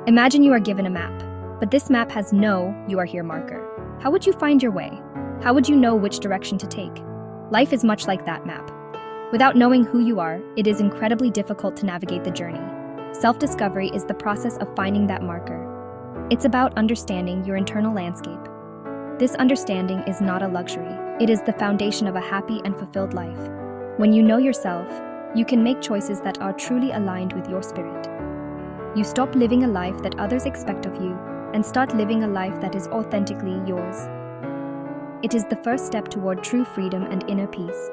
Imagine you are given a map, but this map has no "you are here" marker. How would you find your way? How would you know which direction to take? Life is much like that map. Without knowing who you are, it is incredibly difficult to navigate the journey. Self-discovery is the process of finding that marker. It's about understanding your internal landscape. This understanding is not a luxury. It is the foundation of a happy and fulfilled life. When you know yourself, you can make choices that are truly aligned with your spirit. You stop living a life that others expect of you and start living a life that is authentically yours. It is the first step toward true freedom and inner peace.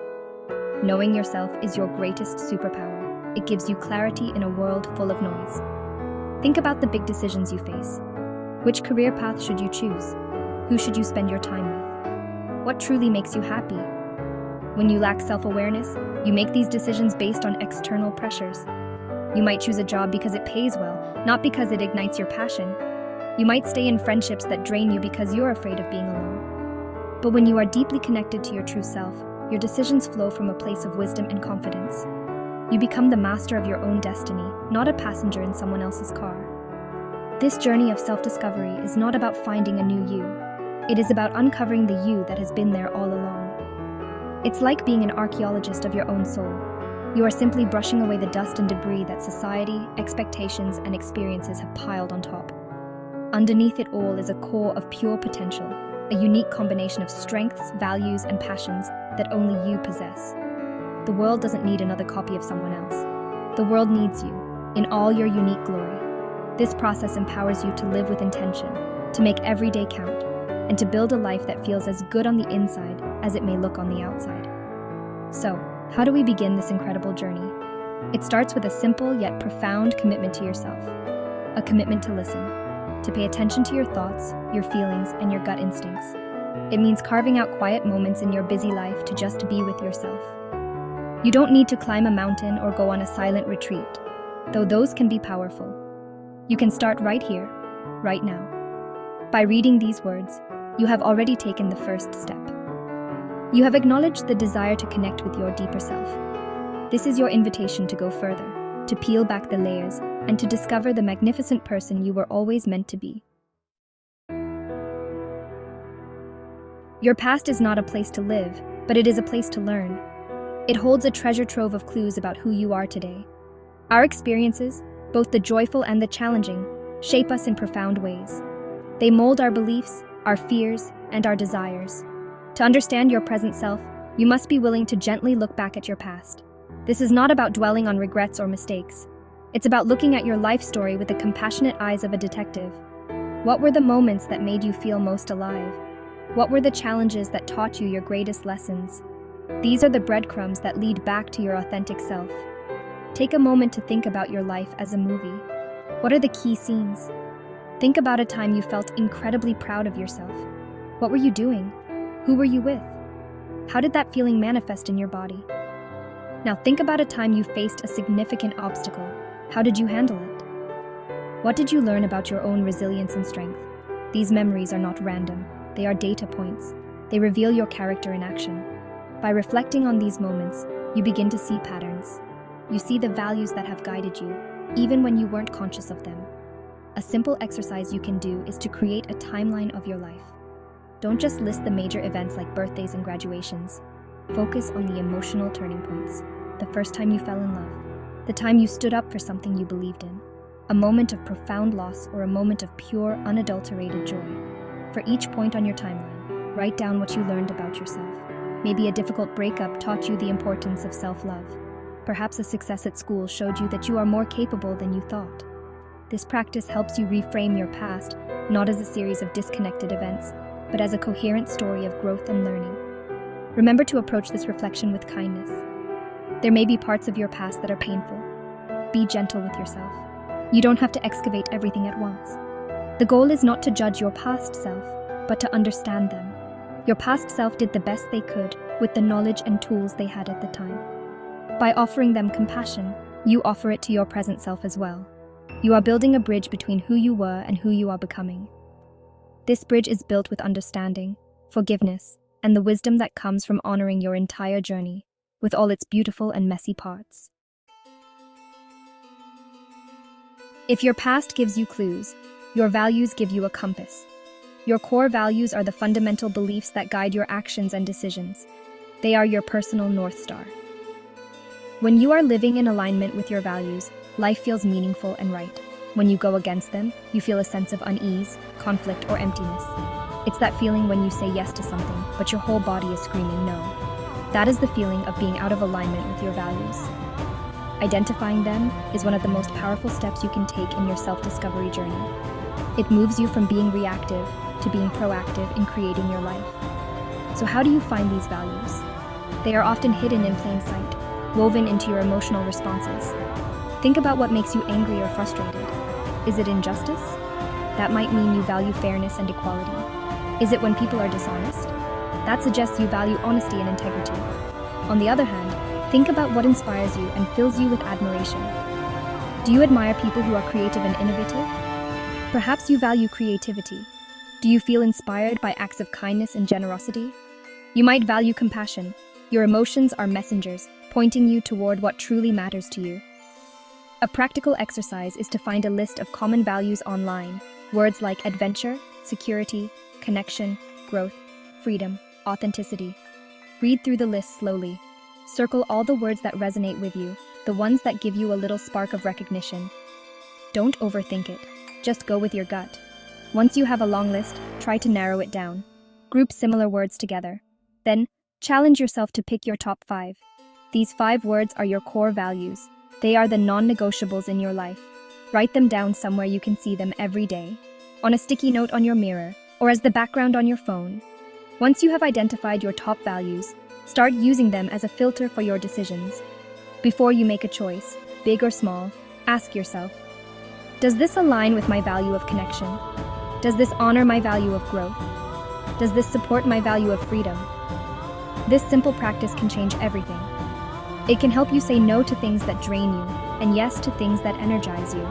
Knowing yourself is your greatest superpower. It gives you clarity in a world full of noise. Think about the big decisions you face. Which career path should you choose? Who should you spend your time with? What truly makes you happy? When you lack self-awareness, you make these decisions based on external pressures. You might choose a job because it pays well, not because it ignites your passion. You might stay in friendships that drain you because you're afraid of being alone. But when you are deeply connected to your true self, your decisions flow from a place of wisdom and confidence. You become the master of your own destiny, not a passenger in someone else's car. This journey of self-discovery is not about finding a new you. It is about uncovering the you that has been there all along. It's like being an archaeologist of your own soul. You are simply brushing away the dust and debris that society, expectations, and experiences have piled on top. Underneath it all is a core of pure potential, a unique combination of strengths, values, and passions that only you possess. The world doesn't need another copy of someone else. The world needs you, in all your unique glory. This process empowers you to live with intention, to make every day count, and to build a life that feels as good on the inside as it may look on the outside. So, how do we begin this incredible journey? It starts with a simple yet profound commitment to yourself. A commitment to listen, to pay attention to your thoughts, your feelings, and your gut instincts. It means carving out quiet moments in your busy life to just be with yourself. You don't need to climb a mountain or go on a silent retreat, though those can be powerful. You can start right here, right now. By reading these words, you have already taken the first step. You have acknowledged the desire to connect with your deeper self. This is your invitation to go further, to peel back the layers, and to discover the magnificent person you were always meant to be. Your past is not a place to live, but it is a place to learn. It holds a treasure trove of clues about who you are today. Our experiences, both the joyful and the challenging, shape us in profound ways. They mold our beliefs, our fears, and our desires. To understand your present self, you must be willing to gently look back at your past. This is not about dwelling on regrets or mistakes. It's about looking at your life story with the compassionate eyes of a detective. What were the moments that made you feel most alive? What were the challenges that taught you your greatest lessons? These are the breadcrumbs that lead back to your authentic self. Take a moment to think about your life as a movie. What are the key scenes? Think about a time you felt incredibly proud of yourself. What were you doing? Who were you with? How did that feeling manifest in your body? Now think about a time you faced a significant obstacle. How did you handle it? What did you learn about your own resilience and strength? These memories are not random. They are data points. They reveal your character in action. By reflecting on these moments, you begin to see patterns. You see the values that have guided you, even when you weren't conscious of them. A simple exercise you can do is to create a timeline of your life. Don't just list the major events like birthdays and graduations. Focus on the emotional turning points. The first time you fell in love. The time you stood up for something you believed in. A moment of profound loss or a moment of pure, unadulterated joy. For each point on your timeline, write down what you learned about yourself. Maybe a difficult breakup taught you the importance of self-love. Perhaps a success at school showed you that you are more capable than you thought. This practice helps you reframe your past, not as a series of disconnected events, but as a coherent story of growth and learning. Remember to approach this reflection with kindness. There may be parts of your past that are painful. Be gentle with yourself. You don't have to excavate everything at once. The goal is not to judge your past self, but to understand them. Your past self did the best they could with the knowledge and tools they had at the time. By offering them compassion, you offer it to your present self as well. You are building a bridge between who you were and who you are becoming. This bridge is built with understanding, forgiveness, and the wisdom that comes from honoring your entire journey, with all its beautiful and messy parts. If your past gives you clues, your values give you a compass. Your core values are the fundamental beliefs that guide your actions and decisions. They are your personal North Star. When you are living in alignment with your values, life feels meaningful and right. When you go against them, you feel a sense of unease, conflict, or emptiness. It's that feeling when you say yes to something, but your whole body is screaming no. That is the feeling of being out of alignment with your values. Identifying them is one of the most powerful steps you can take in your self-discovery journey. It moves you from being reactive to being proactive in creating your life. So how do you find these values? They are often hidden in plain sight, woven into your emotional responses. Think about what makes you angry or frustrated. Is it injustice? That might mean you value fairness and equality. Is it when people are dishonest? That suggests you value honesty and integrity. On the other hand, think about what inspires you and fills you with admiration. Do you admire people who are creative and innovative? Perhaps you value creativity. Do you feel inspired by acts of kindness and generosity? You might value compassion. Your emotions are messengers, pointing you toward what truly matters to you. A practical exercise is to find a list of common values online. Words like adventure, security, connection, growth, freedom, authenticity. Read through the list slowly. Circle all the words that resonate with you, the ones that give you a little spark of recognition. Don't overthink it. Just go with your gut. Once you have a long list, try to narrow it down. Group similar words together. Then, challenge yourself to pick your top 5. These 5 words are your core values. They are the non-negotiables in your life. Write them down somewhere you can see them every day, on a sticky note on your mirror, or as the background on your phone. Once you have identified your top values, start using them as a filter for your decisions. Before you make a choice, big or small, ask yourself, does this align with my value of connection? Does this honor my value of growth? Does this support my value of freedom? This simple practice can change everything. It can help you say no to things that drain you and yes to things that energize you.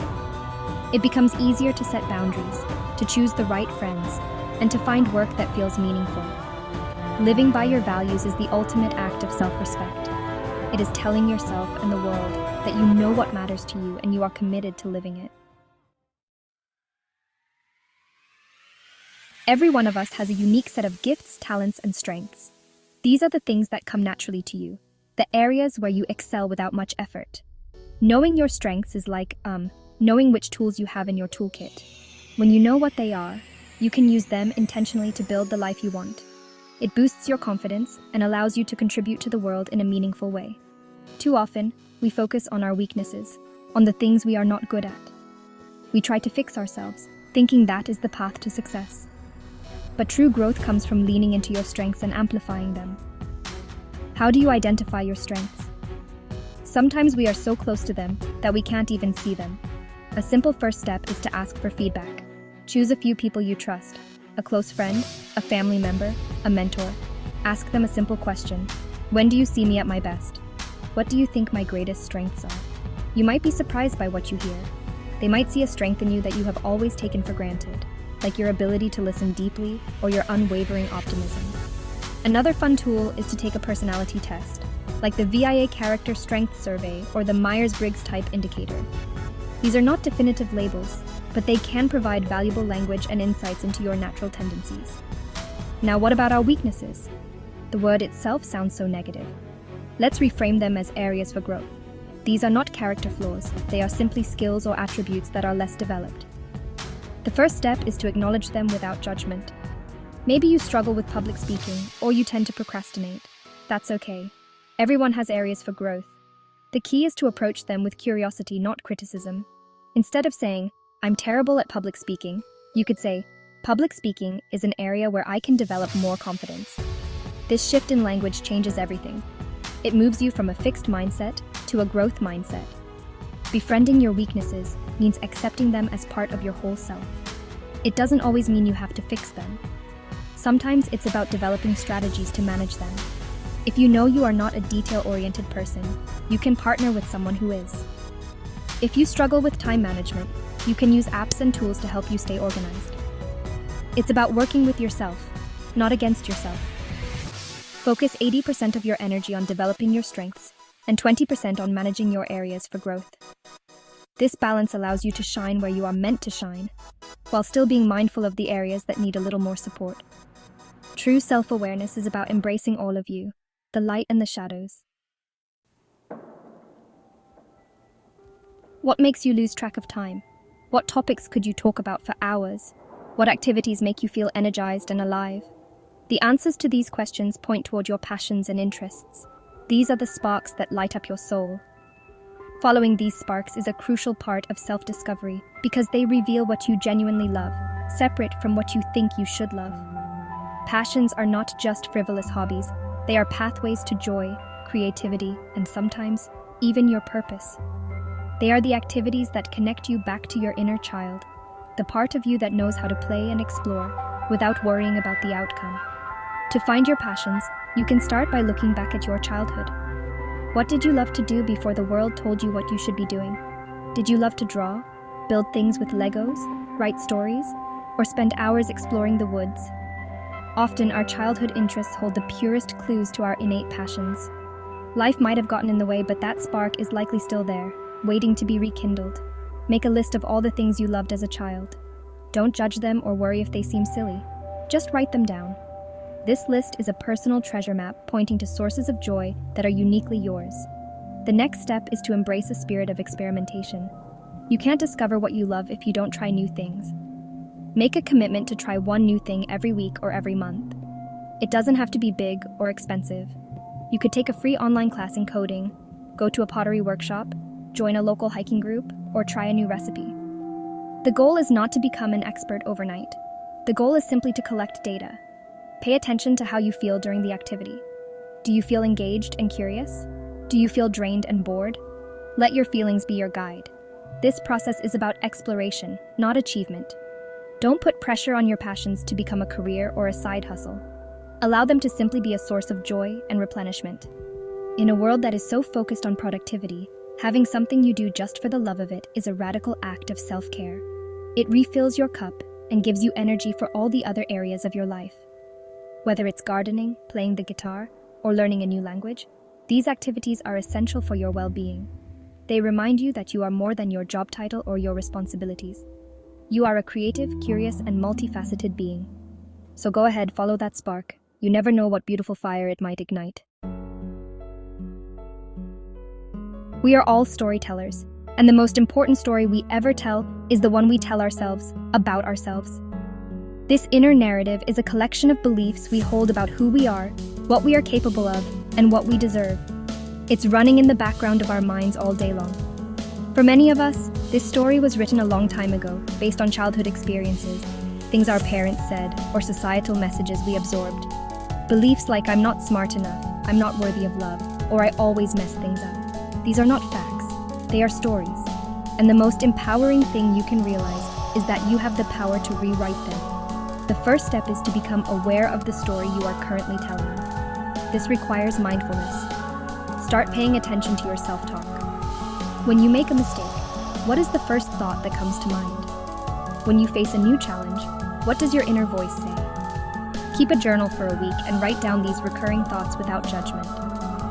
It becomes easier to set boundaries, to choose the right friends, and to find work that feels meaningful. Living by your values is the ultimate act of self-respect. It is telling yourself and the world that you know what matters to you and you are committed to living it. Every one of us has a unique set of gifts, talents, and strengths. These are the things that come naturally to you, the areas where you excel without much effort. Knowing your strengths is like, knowing which tools you have in your toolkit. When you know what they are, you can use them intentionally to build the life you want. It boosts your confidence and allows you to contribute to the world in a meaningful way. Too often, we focus on our weaknesses, on the things we are not good at. We try to fix ourselves, thinking that is the path to success. But true growth comes from leaning into your strengths and amplifying them. How do you identify your strengths? Sometimes we are so close to them that we can't even see them. A simple first step is to ask for feedback. Choose a few people you trust, a close friend, a family member, a mentor. Ask them a simple question. When do you see me at my best? What do you think my greatest strengths are? You might be surprised by what you hear. They might see a strength in you that you have always taken for granted, like your ability to listen deeply or your unwavering optimism. Another fun tool is to take a personality test, like the VIA Character Strength Survey or the Myers-Briggs Type Indicator. These are not definitive labels, but they can provide valuable language and insights into your natural tendencies. Now, what about our weaknesses? The word itself sounds so negative. Let's reframe them as areas for growth. These are not character flaws, they are simply skills or attributes that are less developed. The first step is to acknowledge them without judgment. Maybe you struggle with public speaking, or you tend to procrastinate. That's okay. Everyone has areas for growth. The key is to approach them with curiosity, not criticism. Instead of saying, I'm terrible at public speaking, you could say, public speaking is an area where I can develop more confidence. This shift in language changes everything. It moves you from a fixed mindset to a growth mindset. Befriending your weaknesses means accepting them as part of your whole self. It doesn't always mean you have to fix them. Sometimes it's about developing strategies to manage them. If you know you are not a detail-oriented person, you can partner with someone who is. If you struggle with time management, you can use apps and tools to help you stay organized. It's about working with yourself, not against yourself. Focus 80% of your energy on developing your strengths and 20% on managing your areas for growth. This balance allows you to shine where you are meant to shine, while still being mindful of the areas that need a little more support. True self-awareness is about embracing all of you, the light and the shadows. What makes you lose track of time? What topics could you talk about for hours? What activities make you feel energized and alive? The answers to these questions point toward your passions and interests. These are the sparks that light up your soul. Following these sparks is a crucial part of self-discovery because they reveal what you genuinely love, separate from what you think you should love. Passions are not just frivolous hobbies. They are pathways to joy, creativity, and sometimes even your purpose. They are the activities that connect you back to your inner child, the part of you that knows how to play and explore without worrying about the outcome. To find your passions, you can start by looking back at your childhood. What did you love to do before the world told you what you should be doing? Did you love to draw, build things with Legos, write stories, or spend hours exploring the woods? Often, our childhood interests hold the purest clues to our innate passions. Life might have gotten in the way, but that spark is likely still there, waiting to be rekindled. Make a list of all the things you loved as a child. Don't judge them or worry if they seem silly. Just write them down. This list is a personal treasure map pointing to sources of joy that are uniquely yours. The next step is to embrace a spirit of experimentation. You can't discover what you love if you don't try new things. Make a commitment to try one new thing every week or every month. It doesn't have to be big or expensive. You could take a free online class in coding, go to a pottery workshop, join a local hiking group, or try a new recipe. The goal is not to become an expert overnight. The goal is simply to collect data. Pay attention to how you feel during the activity. Do you feel engaged and curious? Do you feel drained and bored? Let your feelings be your guide. This process is about exploration, not achievement. Don't put pressure on your passions to become a career or a side hustle. Allow them to simply be a source of joy and replenishment. In a world that is so focused on productivity, having something you do just for the love of it is a radical act of self-care. It refills your cup and gives you energy for all the other areas of your life. Whether it's gardening, playing the guitar, or learning a new language, these activities are essential for your well-being. They remind you that you are more than your job title or your responsibilities. You are a creative, curious, and multifaceted being. So go ahead, follow that spark. You never know what beautiful fire it might ignite. We are all storytellers, and the most important story we ever tell is the one we tell ourselves about ourselves. This inner narrative is a collection of beliefs we hold about who we are, what we are capable of, and what we deserve. It's running in the background of our minds all day long. For many of us, this story was written a long time ago, based on childhood experiences, things our parents said, or societal messages we absorbed. Beliefs like I'm not smart enough, I'm not worthy of love, or I always mess things up. These are not facts, they are stories. And the most empowering thing you can realize is that you have the power to rewrite them. The first step is to become aware of the story you are currently telling. This requires mindfulness. Start paying attention to your self-talk. When you make a mistake, what is the first thought that comes to mind? When you face a new challenge, what does your inner voice say? Keep a journal for a week and write down these recurring thoughts without judgment.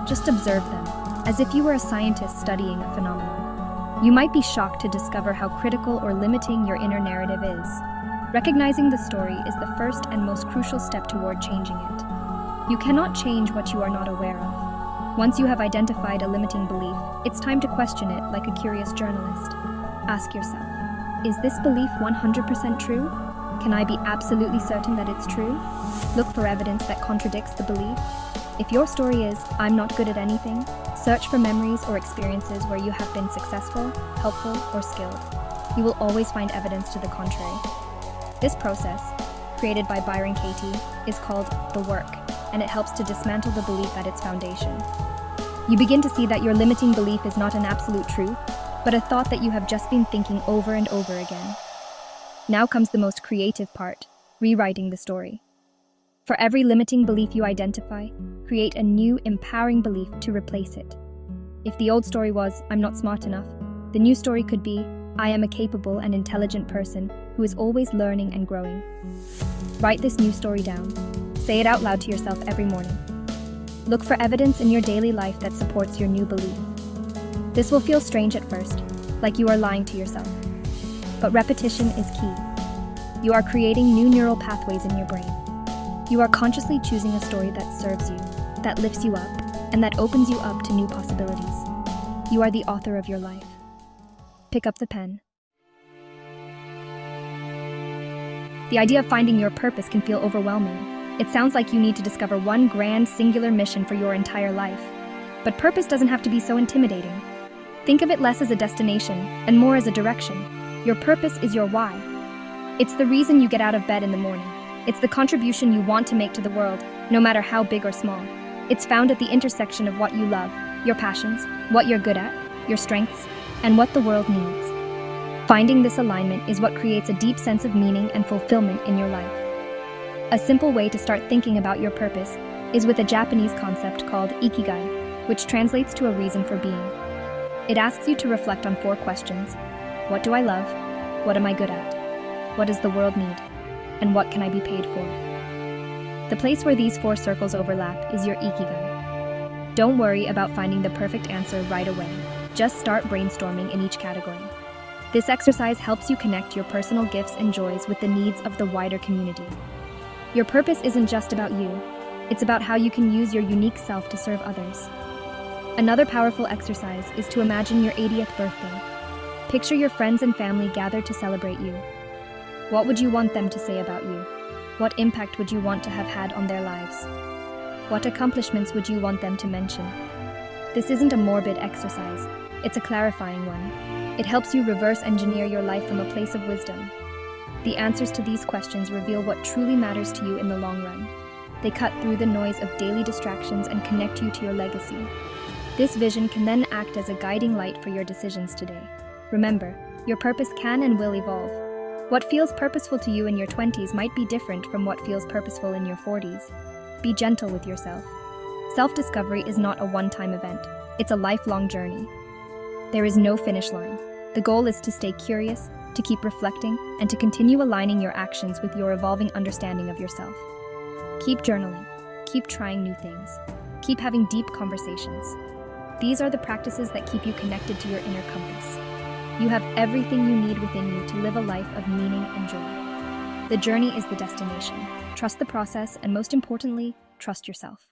Just observe them, as if you were a scientist studying a phenomenon. You might be shocked to discover how critical or limiting your inner narrative is. Recognizing the story is the first and most crucial step toward changing it. You cannot change what you are not aware of. Once you have identified a limiting belief, it's time to question it like a curious journalist. Ask yourself, is this belief 100% true? Can I be absolutely certain that it's true? Look for evidence that contradicts the belief. If your story is, I'm not good at anything, search for memories or experiences where you have been successful, helpful, or skilled. You will always find evidence to the contrary. This process, created by Byron Katie, is called the work, and it helps to dismantle the belief at its foundation. You begin to see that your limiting belief is not an absolute truth, but a thought that you have just been thinking over and over again. Now comes the most creative part, rewriting the story. For every limiting belief you identify, create a new, empowering belief to replace it. If the old story was, I'm not smart enough, the new story could be, I am a capable and intelligent person who is always learning and growing. Write this new story down. Say it out loud to yourself every morning. Look for evidence in your daily life that supports your new belief. This will feel strange at first, like you are lying to yourself. But repetition is key. You are creating new neural pathways in your brain. You are consciously choosing a story that serves you, that lifts you up, and that opens you up to new possibilities. You are the author of your life. Pick up the pen. The idea of finding your purpose can feel overwhelming. It sounds like you need to discover one grand, singular mission for your entire life. But purpose doesn't have to be so intimidating. Think of it less as a destination and more as a direction. Your purpose is your why. It's the reason you get out of bed in the morning. It's the contribution you want to make to the world, no matter how big or small. It's found at the intersection of what you love, your passions, what you're good at, your strengths, and what the world needs. Finding this alignment is what creates a deep sense of meaning and fulfillment in your life. A simple way to start thinking about your purpose is with a Japanese concept called ikigai, which translates to a reason for being. It asks you to reflect on 4 questions. What do I love? What am I good at? What does the world need? And what can I be paid for? The place where these 4 circles overlap is your ikigai. Don't worry about finding the perfect answer right away. Just start brainstorming in each category. This exercise helps you connect your personal gifts and joys with the needs of the wider community. Your purpose isn't just about you. It's about how you can use your unique self to serve others. Another powerful exercise is to imagine your 80th birthday. Picture your friends and family gathered to celebrate you. What would you want them to say about you? What impact would you want to have had on their lives? What accomplishments would you want them to mention? This isn't a morbid exercise, it's a clarifying one. It helps you reverse engineer your life from a place of wisdom. The answers to these questions reveal what truly matters to you in the long run. They cut through the noise of daily distractions and connect you to your legacy. This vision can then act as a guiding light for your decisions today. Remember, your purpose can and will evolve. What feels purposeful to you in your 20s might be different from what feels purposeful in your 40s. Be gentle with yourself. Self-discovery is not a one-time event. It's a lifelong journey. There is no finish line. The goal is to stay curious, to keep reflecting, and to continue aligning your actions with your evolving understanding of yourself. Keep journaling. Keep trying new things. Keep having deep conversations. These are the practices that keep you connected to your inner compass. You have everything you need within you to live a life of meaning and joy. The journey is the destination. Trust the process, and most importantly, trust yourself.